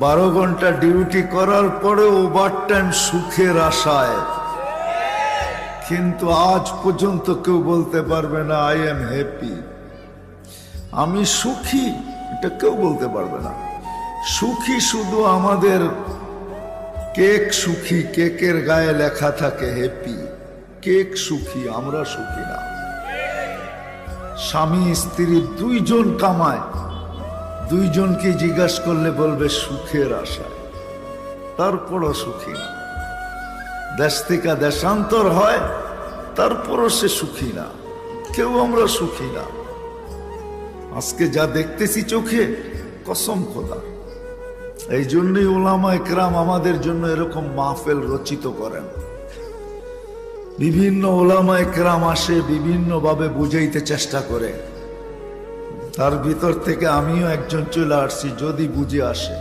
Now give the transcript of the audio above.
12 ঘন্টা ডিউটি করার পরে ওভারটাইম সুখের আশায়, কিন্তু আজ পর্যন্ত কেউ বলতে পারবে না আই এম হ্যাপি, আমি সুখী। এটা কেউ বলতে পারবে না। সুখী শুধু আমাদের কেক সুখী, কেকের গায়ে লেখা থাকে হ্যাপি, কেক সুখী, আমরা সুখী না। স্বামী স্ত্রী দুইজন কামায়, দুইজনকে জিজ্ঞাসা করলে বলবে সুখের আশায়, তারপরও সুখী না। দেশ থেকে দেশান্তর হয়, তারপরও সে সুখী না। কেউ আমরা সুখী না। আজকে যা দেখতেছি চোখে, কসম খোদা। এই জন্যই উলামা একরাম আমাদের জন্য এরকম মাহফিল রচিত করেন। বিভিন্ন উলামা একরাম আসে, বিভিন্ন ভাবে বুঝাইতে চেষ্টা করে। তার ভিতর থেকে আমিও একজন চলে আসছি, যদি বুঝে আসে।